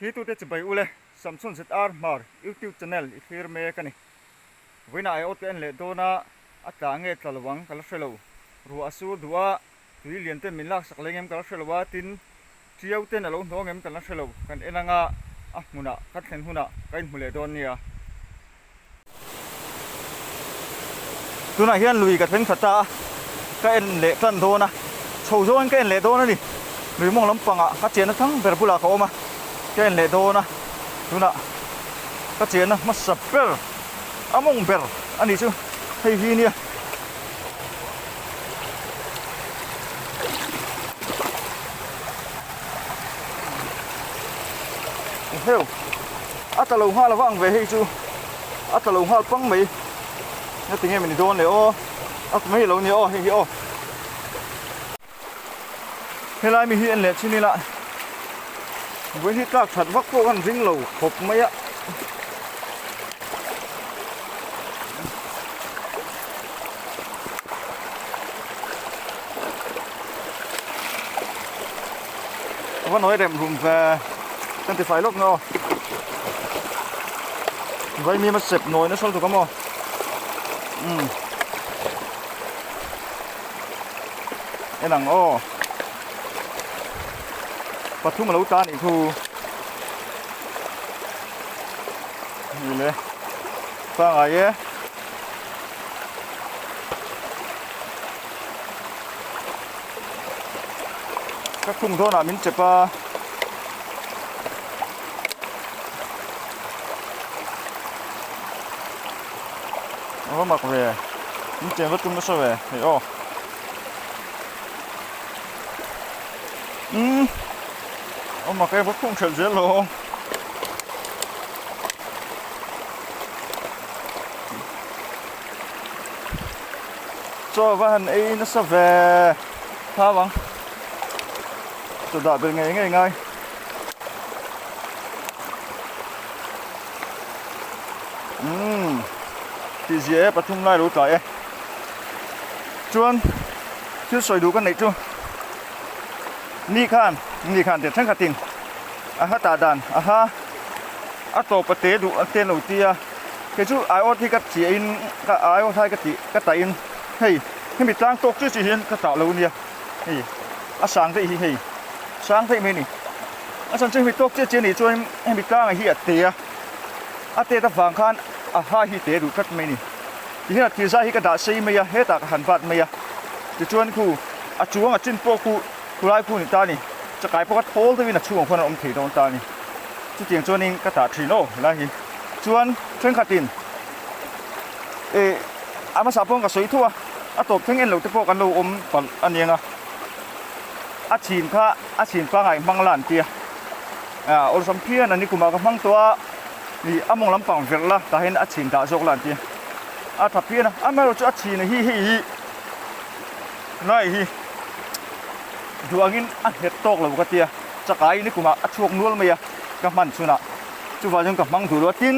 hi tu te chibai ule Samsung ZR mar YouTube channel ifir me kani wina ai otn le dona ata nge tlalwang kala shelo ru asu duwa tui lian te min lak sak lengem kala shelo tin triau ten alo hnongem kala shelo kan enanga a muna ka thlen huna kain hule don nia tuna hian lui ka theng thata ka en le tlan dona chho zo an ka en le dona ni lui mong lampanga ka chena thang berbula ka oma ka en le dona tuna ka chena masaper among ber ani chu hei hi nia heo atalo hala wang ve hei chu atalo hal pang mai na tinge mini don le o at mai lo ni o hi o helai mi hi en le chini la với hi tak thật vak ko kan ring lo khop mai a có nói đẹp rùm về kan ti phải lốc no vậy mi mà sẹp nồi nó sôi tụi camo cái đằng ô bắt thu mà lâu tan thì thu gì đấy pha ai á các khung thôi là mình chụp nó mặc về mình chụp vết tung nó sao về thì ô mà cái vết khung chụp dễ luôn cho van ấy nó sao về tha bằng tôi đã bên ngay ngay thì dễ bắt thung lại đủ tại chuan chưa soi đủ cái này chưa ni khan để thằng khát tiền ha ta đàn ha tổ bát tế đủ tiền đầu tiên cái chú ai ở thì cái chỉ in cái ai ở thay cái tay in hey cái bị trang tốt chứ chỉ hiện cái tạo lâu nia hey sáng thế hey sáng thế mình sáng chơi bị tốt chứ chỉ này cho em bị trang này hiện tiền tiền ta vàng khan ha hi te ru kat mai ni ti ha ti za hi ka da sei mai ya he ta han bat mai ya ti chuan khu a chuang a chin po khu lai khu ni ta ni cha kai po ka thol te win a chuang khon om thei don ta ni chu tiang chuan in ka ta thri no la hi chuan theng khatin ama sa pong ka soi thua a top theng en lo te po kan lo om pal anianga a chin pa ngai manglan tia or sam phian ani kuma ka mang toa ni among lampang verla ta hen a chin da jok lan ti a thapia na amaro chu a chin hi nai hi duangin a het tok lo ka tia chakai ni kuma a chuak nual mai ka man chuna chu wa jong ka mang du lo tin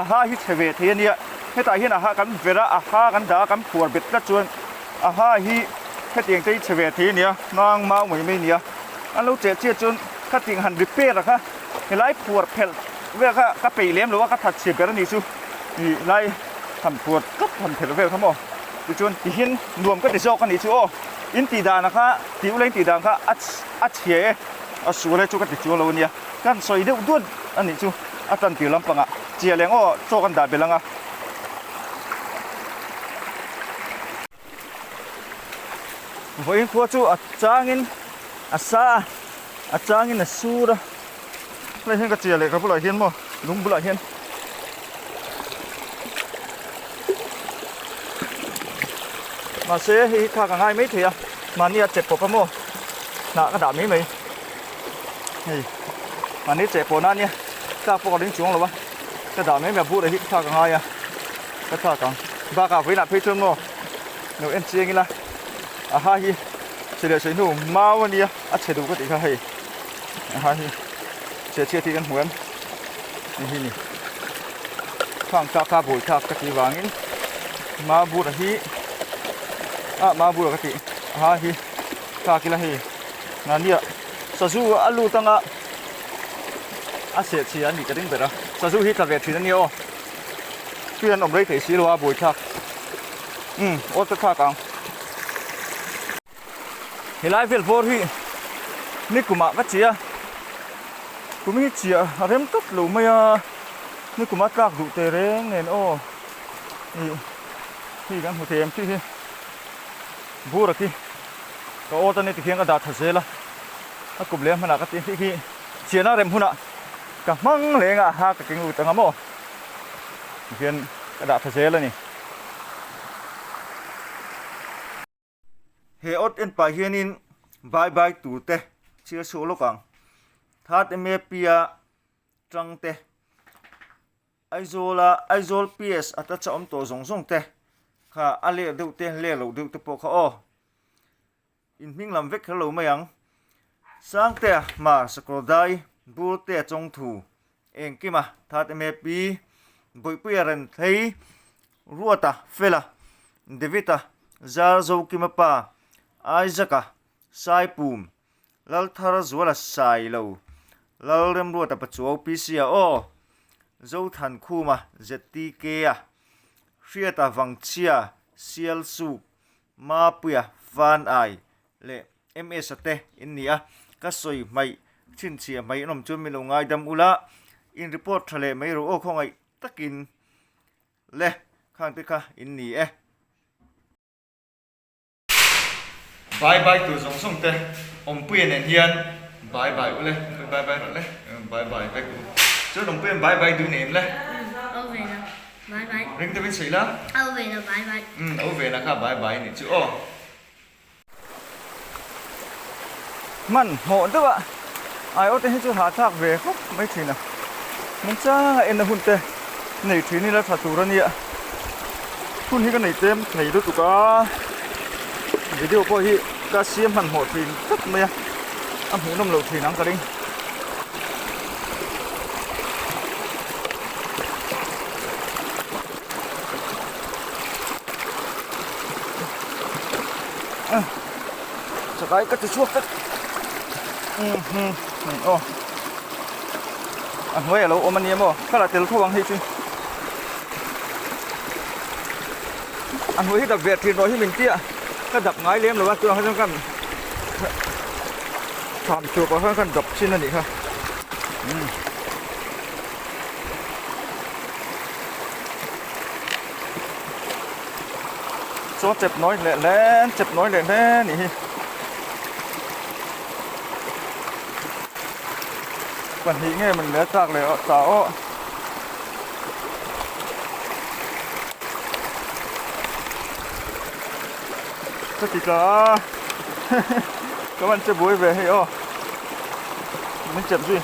a ha hi theve the nia heta hian a ha kan vera a ha kan da kan phuar bet la chuan a ha hi khatiang te theve the nia nang mau mai mai nia an lo che che chun khating han repair kha helai phuar phelเวลาก็ไปเลี้ยมหรือว่าก็ถัดเสียบกันนี่ชูนี่ไล่ทำปวดก็ทำเผ็ดเวลทั้งหมดดิชวนดิหินรวมก็ติดโซกันนี่ชูโออินตีดานะคะติวเล่นตีดาค่ะอัดเฉียสูเลยชูก็ติดชัวเราเนี่ยกันสอยเดือดด้วนอันนี้ชูอัดตันตีลำปังอ่ะเจียเลี้ยงโอโซกันดาบเบลังอ่ะวันนี้พวกชูอัดจางอินอัดซาอัดจางอินอัดสูระเลยเห็นกระเจียเลยครับผู้หลายเห็นมั้งลุงผู้หลายเห็นมาเสียที่ข้ากันง่ายไม่เถียมาเนี่ยเจ็บปวดปะโม่หน้ากระดาษไม่ไหมนี่มานี่เจ็บปวดนั่นเนี่ยข้าปวดลิ้นจุ๋งหรอวะกระดาษไม่แบบพูดเลยที่ข้ากันง่ายอ่ะก็ข้ากันบ้ากาไฟหนักพี่ชมโม่หนูเอ็นเชียงนี่ละฮ่าฮีเฉลี่ยเฉลี่ยหนูมาวันนี้อ่ะเฉลี่ยดูก็ติดข้าให้ฮ่าฮีเชี่ยที่กันหัวนี่นี่ข้างข้าบุยข้ากะทิวางินมาบุระฮีมาบุระกะทิฮ่าฮีข้ากิละฮีนั่นเนี่ย sa su alu tanga sẽ chỉ anh đi cái đinh vậy đó sao chú hít thật về thuyền nhiều thuyền ông đấy thấy xí loa bồi chắc ô tô khác càng thì lại về vô thì nít của mạ vắt chia cũng biết chia rem tốt lù mày nít của mạ các đủ tê reng nên ô thì cái hồ thêm chứ vô rồi khi có ô tô này thì khiến cái đạt thật dễ là nó cũng lên mà là cái tiếng khi chia nó rem hôn ạ cả măng lên à ha cái ngủ tầng mồ khiến cái đạt thật dễ là nhỉ he ot en pa hianin bye bye tu te chia số lo kang that me pia trăng te aizol ps ata chom to zong zong te kha ale deu te le lo deu te po kha o in ming lam vek hello mayang sang te ma skrodai bu te chong thu eng kima that me pi boi pu ran thei ruata fela devita zar zo kima pa Isaaca sai pum lal thar zuala sai lo lal rem ruata pa chuo pisia o zo than khu ma zeti ke a hriata wangchia sial su ma puya van ai le ms ate innia ka soi mai chin chia mai nom chu mi lo ngai dam ula in report thale mai ro o khongai takin le khang te kha inni e bye bye tu zong song te om puyen en hian bye bye ule bye bye rồi le bye bye ve ku chu dong puyen bye bye du nem le ô về là bye bye ring te bin sei la ô về là bye bye ô ve na kha bye bye ni chu o man ho tu ba ai o te hi chu ha thak ve khop mai thina mun cha en na hun te nei thini la tha tu ra ni a hun hi ka nei tem thei du tu ka video po hi ka siam han ho thin tất mày am hu nom lo thin ang ka ding sa kai ka tu chuak tất ô anh hỏi lo ôm anh em ô cái là tiền thu bằng hay chứ anh hỏi đặc biệt thì nói với mình kia cái đập ngái liếm rồi bác tôi không cần thảm chuột có hơi cần đập xin là gì ha số chẹp nói lẹ lẹ chẹp nói lẹ lẹ nè còn thì nghe mình lẽ tạc lẹ tao tất cả các bạn chơi buổi về hay ô mình chậm gì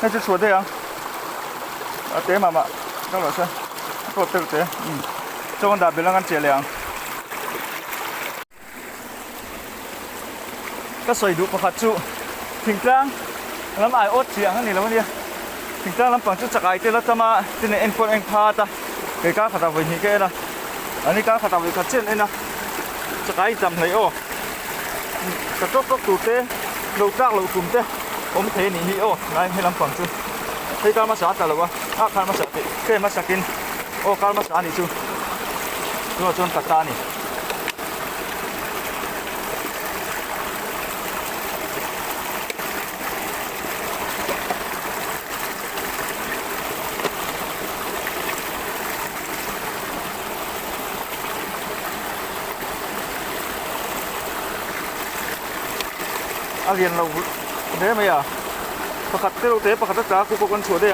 hay chơi chuột đây à té mà các bạn xem có tự té cho con đạp bên là ăn chè lèng các sợi đủ phát trụ thỉnh trang lắm ai ốt chiang anh này lắm đi thỉnh trang lắm bằng chút chặt ai tên là tama tên này em con anh pha ta cái cá khát với những cái là anh ấy cá khát với khát trên đây nè chặt ai chậm thấy ô chặt chốt tủ té đầu trác đầu cùm té ôm thế này hi ô này hay làm bằng chút thấy cá mà sát ta là quá cá mà sát cái mà sát kinh ô cá mà sát này chú chú chọn tạt ta này liền lâu thế mày à pakhat te te pakhat ta ku kon chu de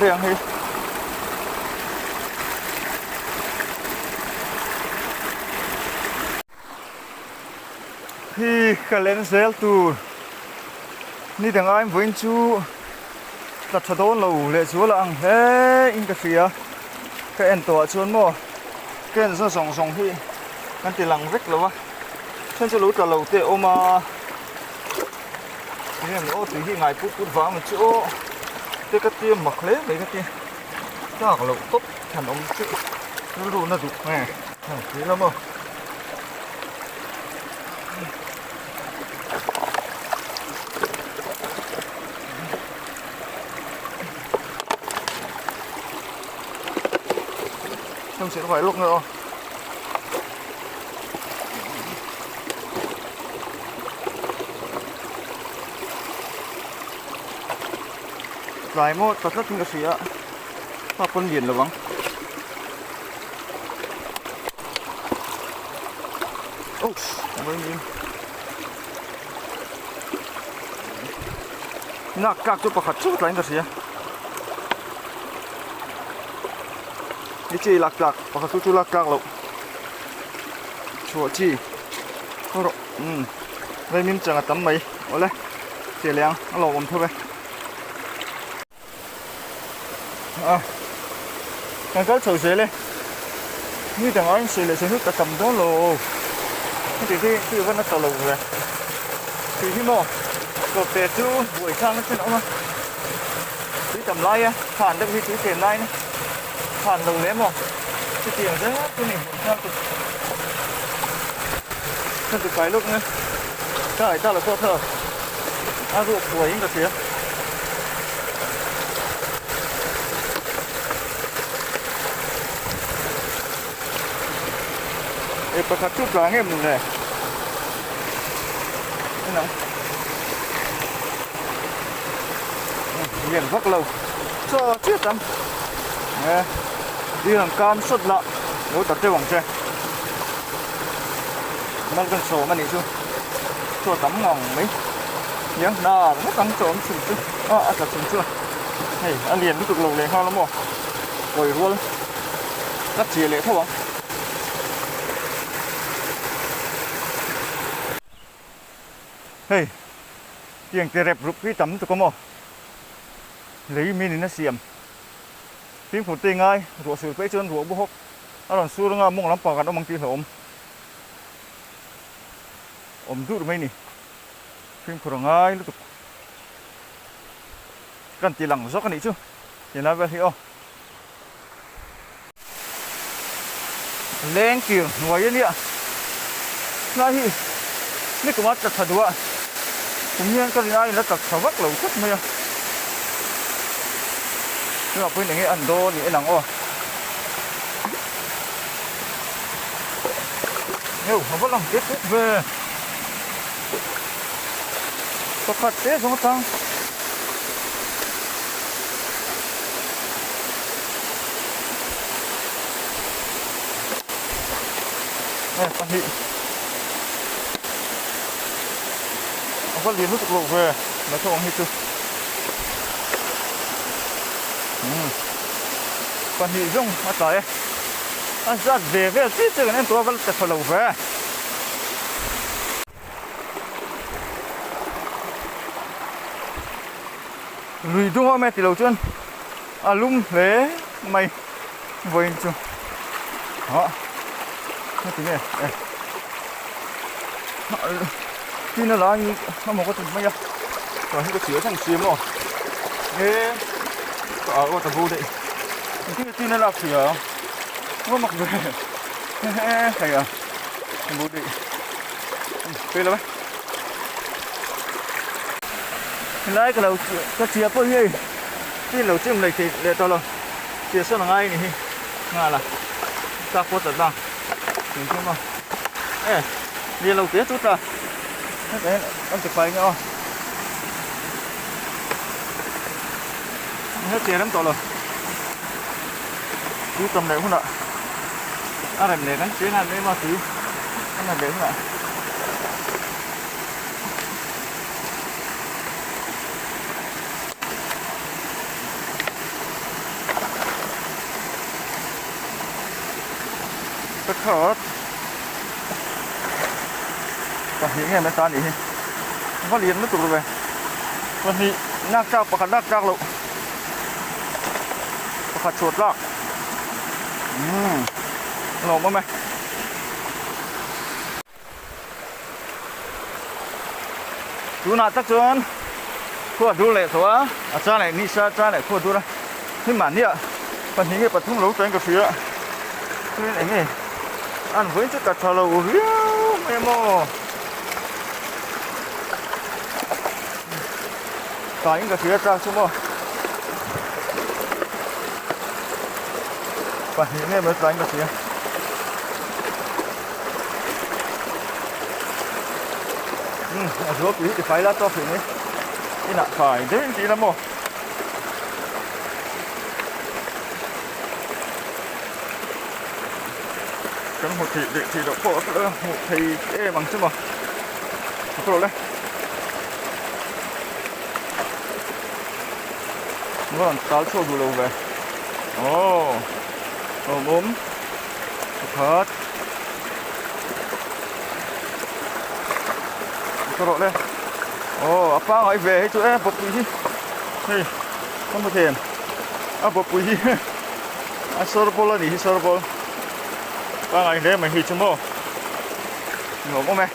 ang hi kalen zel tu ni dang ai voin chu ta thadon lo le chu la ang he in ka fia ka en to chuan mo ken sa song song hi kan ti lang vek lo wa chân cho lũ trà lầu tê ôm cái này ô tí khi ngày phút vàng một chỗ tê cái tiêm mặc lế mấy cái tiêm chắc là lầu tốt thành ông chứ nó đủ nó đủ nè thằng tí lắm không không sẽ phải lúc nữa vài mô tất tất cái gì á hoa con biển là vắng ôi mới nhìn nạc các chỗ bạc chút lại cái gì á đi chơi lạc lạc bạc chút lạc lạc lộ chùa chi rồi đây mình chẳng là tắm mấy ở đây chỉ leng lộ ôm thôi càng có sầu xế lên như thằng anh xì lại xì nước cả tầm đó lồ thì vẫn là tàu lồng rồi thì khi mà cột tè chú buổi sáng nó trên nó mà tí tầm lai á phản được tí tiền lai nữa phản lồng lém mà cái tiền rất cái này sao từ phải lúc nữa cái này ta là co thở ruột tuổi những cái gì bác chút là em này nào nghiền rất lâu cho chết lắm đi làm cam xuất lợ mỗi tập tiêu bằng tre mang con sổ mà đi chứ cho tắm ngòng mấy nhớ nào nó tăng trộm chừng chứ thật chừng chưa này ăn liền cái cực lầu này ngon lắm rồi rồi luôn cắt chia lệ thôi hey tiếng tê rẹp rụp cái tắm tụi con mò lấy mình nó xiêm phim phụ tình ai ruột sủi bấy chân ruột bốc hốc nó còn xua nó mông lắm bỏ gần nó mang tiền ôm rút được mấy nè phim phụ đồng ai nó tụt cần chỉ lẳng rót cái này chứ thì nói về hiểu lên kiểu ngồi yên đi ạ nói gìนี่ก็มาจากถนนผมยังก็ได้แล้วจากสวักเหล่าชุดมาเนี่ยนี่เราเป็นอย่างนี้อันโดนี่ไอ้หลังอ๋อเนี่ยเขาบอกหลังเก็บปุ๊บเว้ยก็ขัดเตะสองทางเนี่ยปัญหาcó liền nước lộ về nó cho ông hết chưa còn thì dùng mà tới ra về về tí chứ nên tôi vẫn phải lộ về lùi đúng không mẹ thì đầu chân lung thế mày với chưa đó cái gì này tin nó là nó một cái thùng mấy rồi cái chứa thằng xiêm rồi thế ở cái tàu vô đấy cái tin nó là chứa nó mặc về thầy à vô đấy đây là lấy cái đầu cái chìa bao nhiêu cái đầu chim này thì để tao lo chìa số là ngay này ngà là ta có tận bằng nhìn chung không đi lâu tiếc chút rồi đấy em chụp bài nhau hết tiền lắm tội rồi cứ tầm đấy không ạ này để gắn chế này với ma túy cái này để không ạ rất khó còn những ngày mới tan đi có liền nó tụt về còn thì nạc cao bạc nạc cao lộ bạc chuột lọ lồng mà mày chú nào chắc chắn khu du lịch thôi cha này đi xa cha này khu du lịch thế mà nhỉ còn những cái bát thùng lẩu trên cái phía cái này nghe ăn với chút cả thà lẩu em mò cái những cái phía ra xuống mò và hiện nay mới đánh được gì rốt quý thì phải là cho phải này cái nặng phải thế gì lắm không cái một thì độ khổ một thì cái bằng chứ mà khổ đấy nó còn táo chua đủ lâu về ồ ốm hết khổ độ đây ồ apa hỏi về hay chỗ em bột bụi hey không có tiền bột bụi sorbol là gì sorbol ba ngày đấy mình hít chung mô ngủ mô mẹ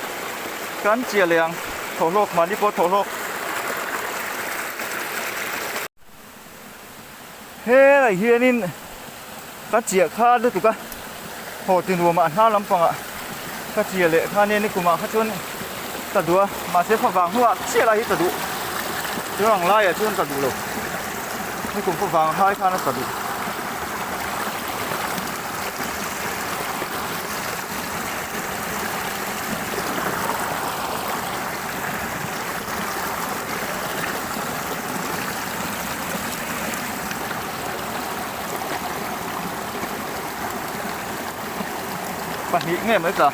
cắn chia liang thổ lộc mà đi po thổ lộc he này hiền in cắn chia kha được tụi ca hồ tiền rùa mà ăn ha lắm phong ạ cắn chia lệ kha nên cũng mà khách chuan tạt đũa mà sẽ phát vàng hoa chia lại hết tạt đũa chứ hàng lai à chuan tạt đũa rồiนี่cũng phát vàng hai kha nó tạt đũa bạn nghĩ nghe mấy cả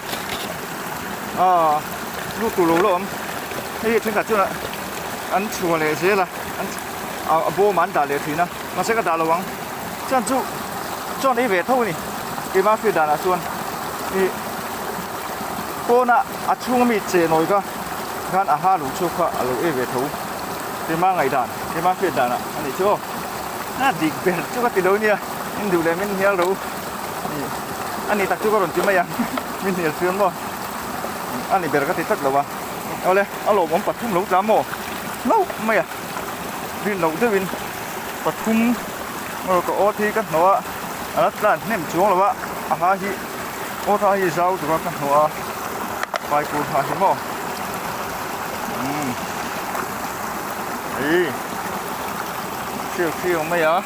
lúc tủ lỗ lắm thế thì cả chưa là ăn chùa lệ dễ là ăn bố mán đà lệ thủy nè mà sẽ có đà lâu vắng chân chú cho đi về thôi nè cái mà phía đà là xuân thì cô nè chung mi chế nồi cả gan ha lũ chua cả lũ về thấu cái mà ngày đàn cái mà phía đà nè anh ấy chưaน่าดีเกินจุกติโลเนี่ยมันดูแลมันเหี้ยรู้อันนี้ตักจุกก็ร้อนจิ้มไหมยังมันเหี้ยเสื่อมบ่อันนี้เบลก็ติดตักแล้ววะเอาเลยเอาหลบผมปัดทุ่มหลบจ้าโม่เล่าไม่อะวินหลบด้วยวินปัดทุ่มเราก็โอทีกันหัวอันนั้นด้านเนี่ยมันช่วงแล้ววะอาหารที่โอทาที่เช้าตัวกันหัวไปกูหาที่โม่siêu mấy á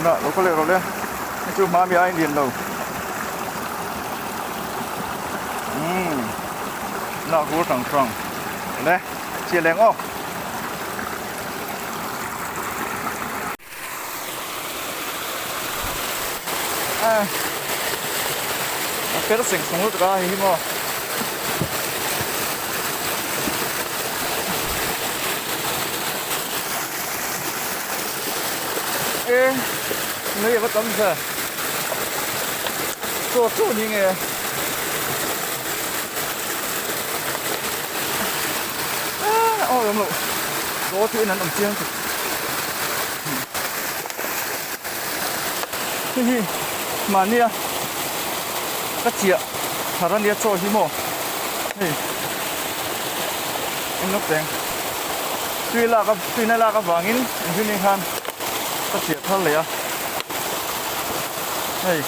nè nó có lẽ rồi đấy chú má mi ai điền đâu nó cũng sẵn sàng đây chia lên ô cái đó sình xuống nước ra thì mà nơi bắt tấm giờ chỗ như nghe ôi lắm lộ có chuyện là nằm chiêng mà nia các chị ạ thà ra nia cho gì mồ em nốc đèn tuy này là cái vàng in tuy này khan các chị thân lẽ hey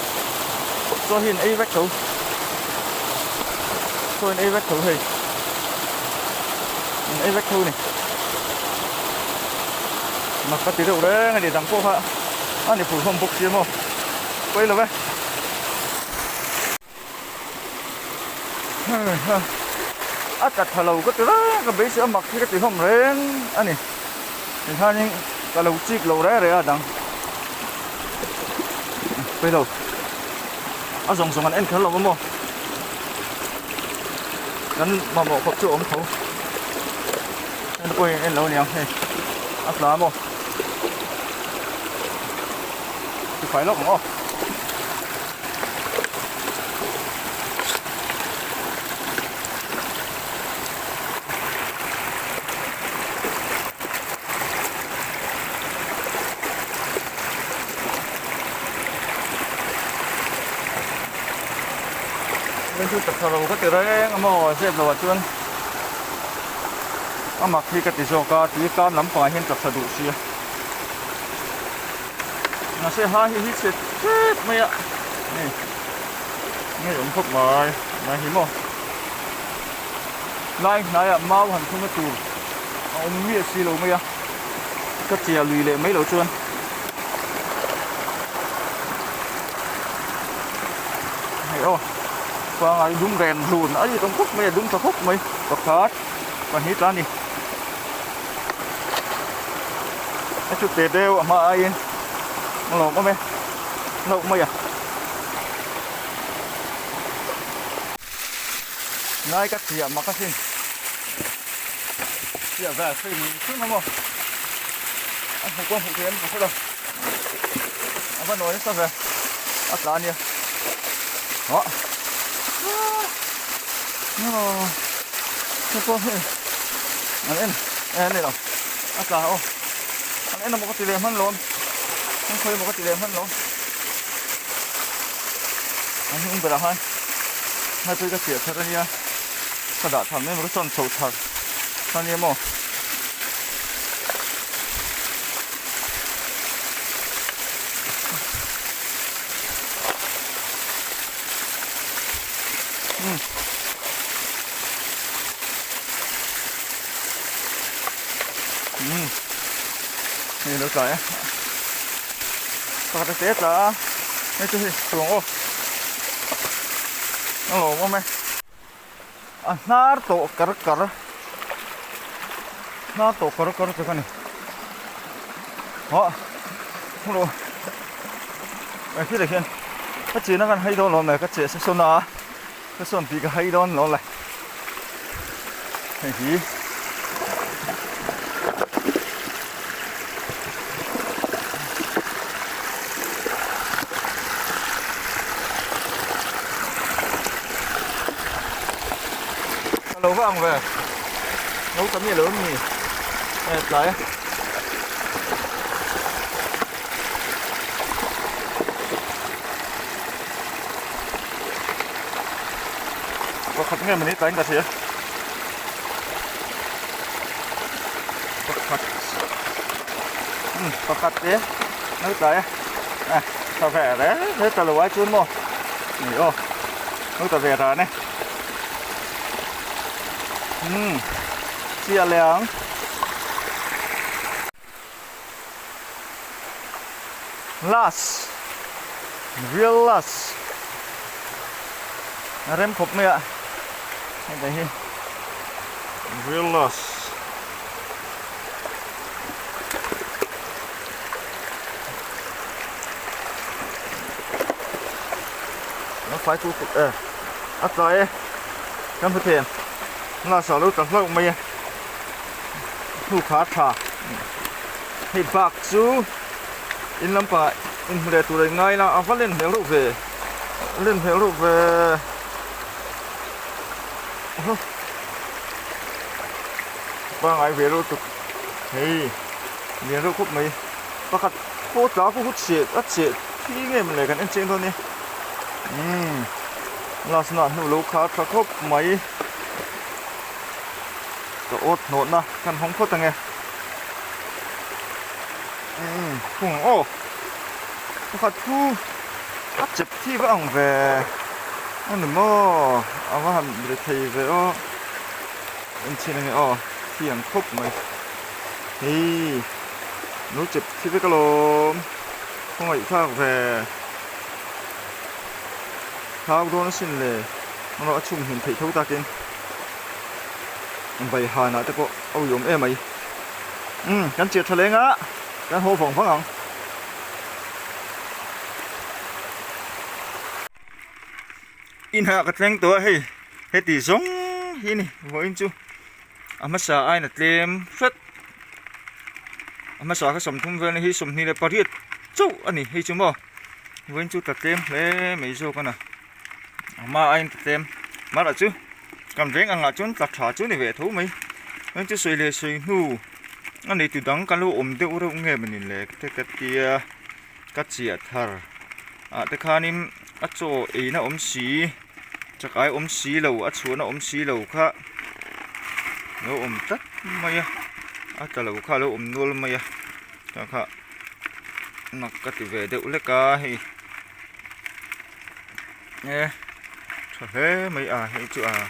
cho hiền ấy vách thấu cho hiền ấy vách thấu hey ấy vách thấu này mặc cái tí đầu đấy ngày để đằng cô hả anh để phủ hồng bục chiếm không quay là vậy chặt thà lầu cái tí đó cái bế sẽ mặc cái tí hồng đấy anh này thì hai những cái lầu chích lầu đấy à đằng bây giờ dùng anh em khá là không gắn mà bộ cột trụ ống thấu em quay em lâu nhiều này áp lá không thì phải lắm không bên chú tập thầu cái từ đấy mà xếp rồi chuan mặc khi cái từ ca tuy can lắm phải hiện tập thầu xia nó sẽ hai hít xếp mấy ạ này nghe ủng thuốc bài này hiếm không này ạ mau hẳn không có tù ông nghĩa xì lầu mấy ạ cái chè lùi lệ mấy lầu chuan ô và ngày đúng rèn lùn ấy trong khúc mày đúng cho khúc mày bật hết còn hít ra đi chút tiền đều mà ai lộn có mày lộn mày à ngay các chị mà các xin chị về xây mình chút không anh không quan phụ thế không có đâu anh vẫn nói sao về ác cá nè đó không có anh em này đâu ác cá ô anh em nó một cái tiền hơn luôn không khơi một cái tiền hơn luôn anh không biết là hay hai tôi cái chuyện thật ra nhaก็ได้ทำให้มันก็ส่วนสูงถัดตอนนี้มั้งนี่ดูใจปกติเจ๊จ้าไม่ใช่ตัวโอ้นั่งลงมั้งไหม나르도 까르까르 나르도 까르까르 저거니 그로 왜 그래 현 같이 나간 하이돈 놓네 같이 손나 손 비가 하이돈 놓래 이 nấu vàng về nấu tấm mì lớn mì đấy có khát nghe mình ít đánh cả gì có khát thế nấu đấy này tao về đấy thế tao lùi chun mò này ô nấu tao về rồi này chia lẻng last real last rem khop mẹ hay đây real last nó phải thu phục ắt rồi cam phê tiền là sở lúc tập lâu mày thu khá thà thì bạc chú in lắm phải in để tụi này ngay là phát lên theo lúc về ba ngày về lúc thì liền lúc khúc mày bác cắt cố giáo cố hút xịt ắt xịt thì nghe mình lại cái anh trên thôi nè là sao nào lúc khá thà khúc màyก็อดโหนนะกันห้องโคตรไงพุ่งโอ้ขัดผู้อัดเจ็บที่บ้างเว้ยอันนี้มั้งเอาว่าทำเรื่องที่เว้ยอ๋ออันที่นั่นอ๋อที่ยังครบไหมเฮ้ยนู้เจ็บที่ไปกระโหลกพุ่งไอ้ข้าวเว้ยข้าวโดนสิ้นเลยมันเอาชุ่มเห็นผีทุกตากินvậy hà nãy tôi có ôi dũng em mày gắn chìa thề lên á gắn hô phòng phẳng hẳn in hạ cái tiếng tôi hay hay tí giống hi nè vô in chú mà sao ai nè tìm phết mà sao cái sầm thung về này hi sầm ni là parit chú anh này hi chú mò vô in chú tập tìm lấy mấy số con à mà anh tập tìm mà là chú cầm tiếng ăn ngã chốn tập thả chốn này về thú mấy anh chứ suy lê suy nu anh này từ đắng cái lô ôm tiêu đâu nghe mình lệ cái tia cái chia thar cái khăn im ở chỗ ấy nó ôm xí chắc ai ôm xí lầu ở chỗ nó ôm xí lầu khác nó ôm tất mày à cái lầu khác nó ôm nuôi mày à cái khác nó cái từ về đều lấy cả hay nghe thế mày à hay chưa à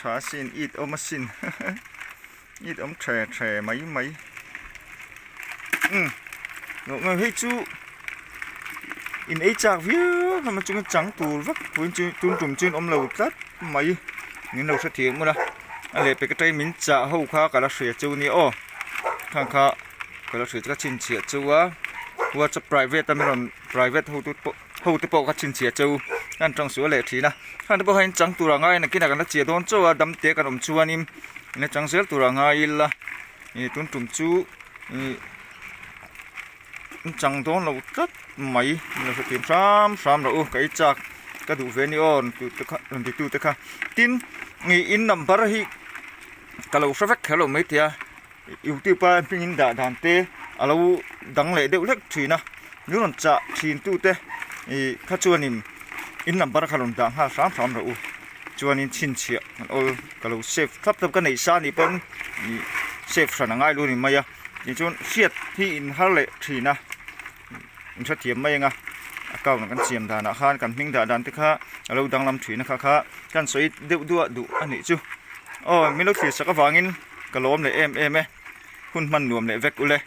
trả xin ít ôm xin ít ôm trẻ mấy ngồi hay chú in ấy chạc viết mà chúng trắng tù vắt với chúng trùm trên ôm lầu tát mày những đầu sát thiệt mà đó anh lấy cái trái mình chả hậu khá cả là sửa chú ni ô thằng khá cả là sửa các chín chia chú áว่าจะ private แต่ไม่รอน private หูตุโปกัดชินเสียจูนั่นจังสัวเละทีนะท่านตุโปให้จังตัวง่ายนะกินกันนัดเจียโดนจูดำเตะกันอมชัวนิมนี่จังเสียตัวง่ายละนี่ตุนตุ่มจูจังโดนเราตัดไม่เราสติมซ้ำเราโอ้ไก่จักกระดูเวนิออนตุตะค่ะตุตะค่ะตินนี่อินนัมบาร์ฮีกะเราสักแค่เราไม่เทียอยู่ที่ป้าพิจินดาดันเตะเราดังเลยเด็กเล็กทีนะนู่นจะทีนตู้เตะข้าชวนิมอินนัมบาร์ขลุ่นดังห้าซ้ำเราชวนินชินเชียโอ้กะเราเซฟทับกันในซานี่เป็นเซฟสนง่ายรู้นี่ไหมอะนี่ชวนเสียดที่อินฮาเล่ทีนะอินชัดเทียมไหมยังอ่ะก้าวหนังกันเสียมดานะข้านกันมิ่งดาดันที่ข้าเราดังลำทีนะข้ากันสวยเดือดดูอันนี้จูโอ้ไม่รู้ที่สักวางินกะล้มเลยเอ็มหุ่นมันหนวมเลยเวกอุเลย